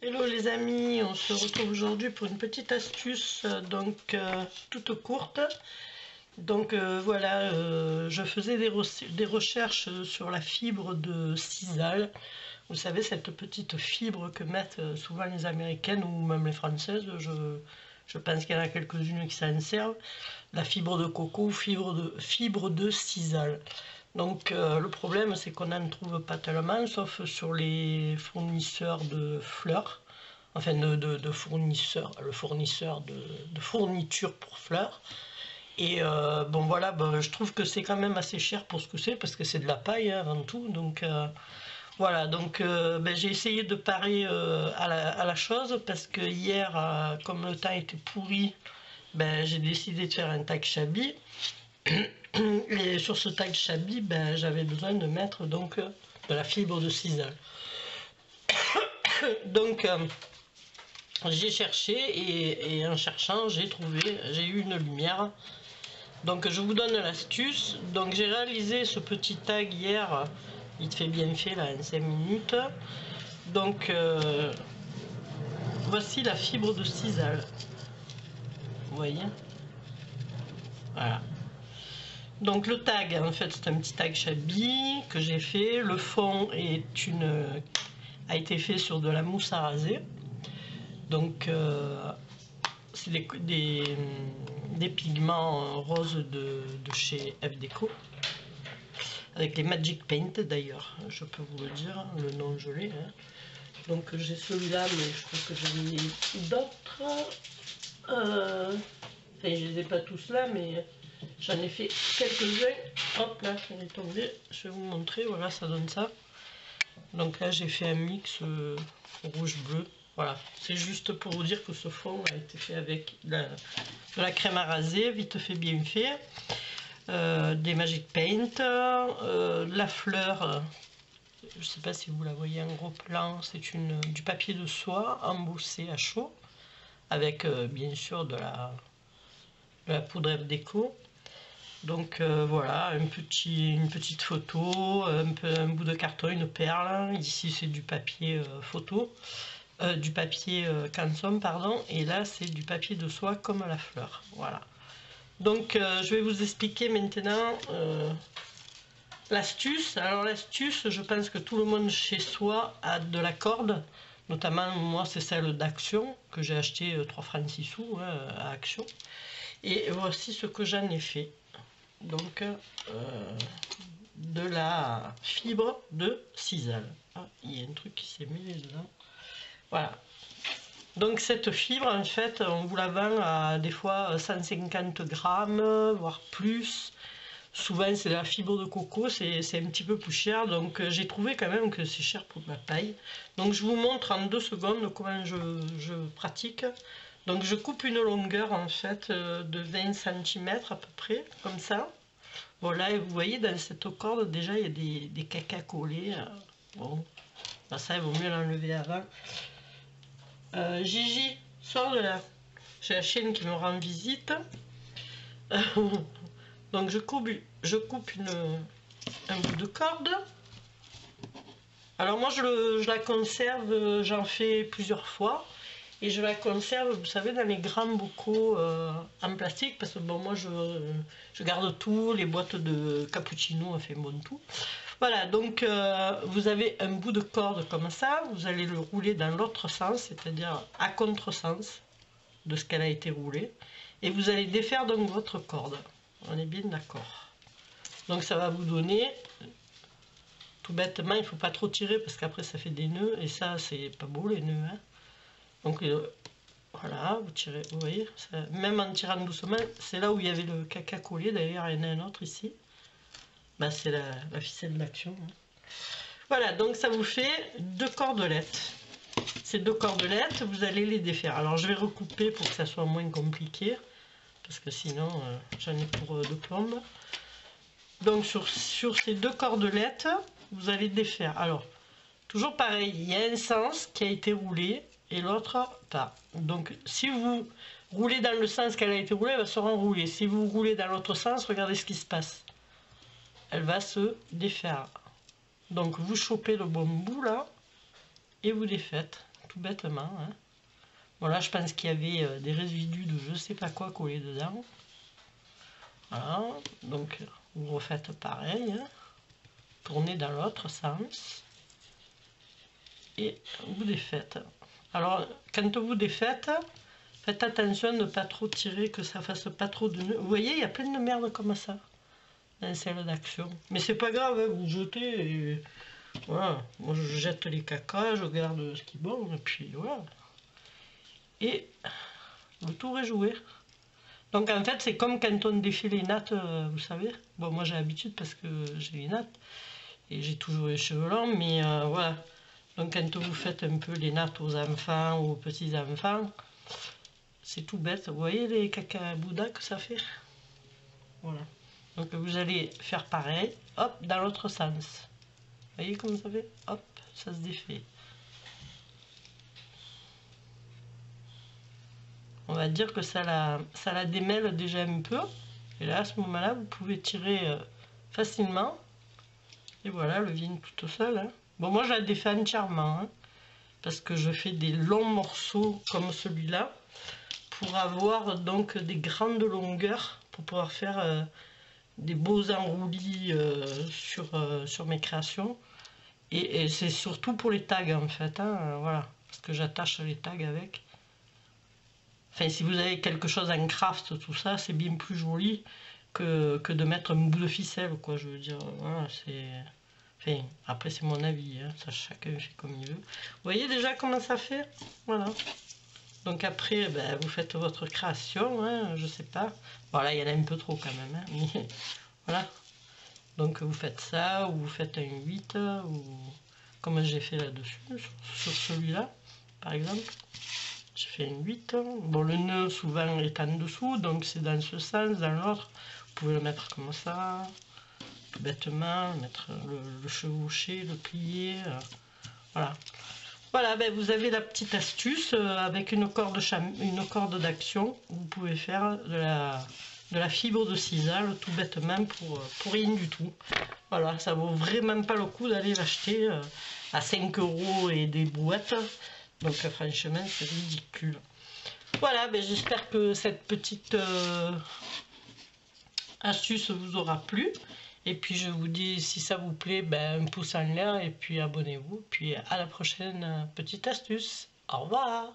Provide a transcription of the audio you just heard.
Hello les amis, on se retrouve aujourd'hui pour une petite astuce toute courte. Voilà, je faisais des recherches sur la fibre de sisal. Vous savez, cette petite fibre que mettent souvent les Américaines ou même les Françaises. Je pense qu'il y en a quelques-unes qui s'en servent. La fibre de coco ou fibre de sisal. Le problème c'est qu'on n'en trouve pas tellement, sauf sur les fournisseurs de fleurs, enfin de fournisseurs, le fournisseur de fournitures pour fleurs. Et je trouve que c'est quand même assez cher pour ce que c'est, parce que c'est de la paille hein, avant tout. J'ai essayé de parer à la chose, parce que hier, comme le temps était pourri, j'ai décidé de faire un tag shabby. Et sur ce tag shabby, j'avais besoin de mettre de la fibre de sisal. J'ai cherché et en cherchant, j'ai eu une lumière. Donc je vous donne l'astuce. Donc j'ai réalisé ce petit tag hier, il fait bien fait là en 5 minutes. Voici la fibre de sisal. Vous voyez? Voilà. Donc le tag, en fait, c'est un petit tag shabby que j'ai fait. Le fond a été fait sur de la mousse à raser. C'est des pigments roses de chez FDeco. Avec les Magic Paint d'ailleurs, je peux vous le dire, le nom je l'ai. Hein. Donc j'ai celui-là, mais je pense que j'en ai d'autres. Enfin, je les ai pas tous là, mais j'en ai fait quelques-uns. Hop là, on est tombé. Je vais vous montrer. Voilà, ça donne ça. Donc là, j'ai fait un mix rouge-bleu. Voilà, c'est juste pour vous dire que ce fond a été fait avec de la crème à raser, vite fait, bien fait. Des Magic Paint, la fleur. Je ne sais pas si vous la voyez en gros plan. C'est du papier de soie embossé à chaud, avec bien sûr de la poudre FDeco. Voilà, une petite photo, un bout de carton, une perle. Ici c'est du papier photo, du papier canson, pardon, et là c'est du papier de soie comme la fleur. Voilà. Je vais vous expliquer maintenant l'astuce. Alors l'astuce, je pense que tout le monde chez soi a de la corde. Notamment moi c'est celle d'Action que j'ai acheté 3 francs 6 sous hein, à Action. Et voici ce que j'en ai fait. De la fibre de sisal. Ah, il y a un truc qui s'est mêlé dedans. Voilà. Donc cette fibre, en fait, on vous la vend à des fois 150 grammes, voire plus. Souvent c'est de la fibre de coco, c'est un petit peu plus cher. Donc j'ai trouvé quand même que c'est cher pour de la paille. Donc je vous montre en 2 secondes comment je pratique. Donc je coupe une longueur en fait de 20 cm à peu près, comme ça. Bon là vous voyez dans cette corde déjà il y a des caca collés. Bon, ben, ça il vaut mieux l'enlever avant. Gigi, sors de là. J'ai la chienne qui me rend visite. Donc je coupe un bout de corde. Alors moi je la conserve, j'en fais plusieurs fois. Et je la conserve, vous savez, dans les grands bocaux en plastique, parce que bon, moi je garde tout, les boîtes de cappuccino, enfin bon tout. Voilà, donc vous avez un bout de corde comme ça, vous allez le rouler dans l'autre sens, c'est-à-dire à contresens de ce qu'elle a été roulée, et vous allez défaire donc votre corde. On est bien d'accord. Donc ça va vous donner, tout bêtement, il ne faut pas trop tirer parce qu'après ça fait des nœuds, et ça c'est pas beau les nœuds, hein. Donc voilà, vous tirez, vous voyez, ça, même en tirant doucement, c'est là où il y avait le caca collé, d'ailleurs il y en a un autre ici. Bah, c'est la ficelle d'Action. Hein. Voilà, donc ça vous fait 2 cordelettes. Ces 2 cordelettes, vous allez les défaire. Alors je vais recouper pour que ça soit moins compliqué, parce que sinon j'en ai pour 2 plombes. Donc sur ces 2 cordelettes, vous allez défaire. Alors, toujours pareil, il y a un sens qui a été roulé, et l'autre pas. Donc si vous roulez dans le sens qu'elle a été roulée, elle va se renrouler. Si vous roulez dans l'autre sens, regardez ce qui se passe. Elle va se défaire. Donc vous chopez le bon bout là et vous défaites tout bêtement. Hein. Voilà, je pense qu'il y avait des résidus de je sais pas quoi collés dedans. Voilà, donc vous refaites pareil. Hein. Tournez dans l'autre sens. Et vous défaites. Alors, quand vous défaites, faites attention de ne pas trop tirer, que ça fasse pas trop de nœuds. Vous voyez, il y a plein de merde comme ça dans celle d'action. Mais c'est pas grave, hein, vous jetez et voilà. Moi je jette les cacas, je garde ce qui est bon, et puis voilà. Et le tour est joué. Donc en fait, c'est comme quand on défait les nattes, vous savez. Bon, moi j'ai l'habitude parce que j'ai les nattes et j'ai toujours les cheveux longs, mais voilà. Donc quand vous faites un peu les nattes aux enfants ou aux petits-enfants, c'est tout bête. Vous voyez les caca-boudas que ça fait? Voilà. Donc vous allez faire pareil, hop, dans l'autre sens. Vous voyez comment ça fait? Hop, ça se défait. On va dire que ça la démêle déjà un peu. Et là, à ce moment-là, vous pouvez tirer facilement. Et voilà, elle vient toute seule. Hein. Bon, moi, je la défais entièrement. Hein, parce que je fais des longs morceaux comme celui-là. Pour avoir donc des grandes longueurs. Pour pouvoir faire des beaux enroulis sur mes créations. Et c'est surtout pour les tags, en fait. Hein, voilà. Parce que j'attache les tags avec. Enfin, si vous avez quelque chose en craft, tout ça, c'est bien plus joli que de mettre un bout de ficelle, quoi. Je veux dire, voilà, c'est... Enfin, après, c'est mon avis, hein, ça, chacun fait comme il veut. Vous voyez déjà comment ça fait? Voilà. Donc après, ben, vous faites votre création, hein, je sais pas. Voilà, il y en a un peu trop quand même, hein, mais voilà. Donc vous faites ça, ou vous faites un 8, ou comme j'ai fait là-dessus, sur celui-là, par exemple. J'ai fait un 8. Bon, le nœud souvent est en dessous, donc c'est dans ce sens, dans l'autre. Vous pouvez le mettre comme ça, tout bêtement, mettre le chevaucher, le plier. Voilà. Voilà, ben vous avez la petite astuce avec une corde d'action. Vous pouvez faire de la fibre de sisal tout bêtement pour rien du tout. Voilà, ça vaut vraiment pas le coup d'aller l'acheter à 5 € et des boîtes. Donc franchement, c'est ridicule. Voilà, ben, j'espère que cette petite astuce vous aura plu. Et puis je vous dis, si ça vous plaît, ben, un pouce en l'air et puis abonnez-vous. Puis à la prochaine petite astuce. Au revoir.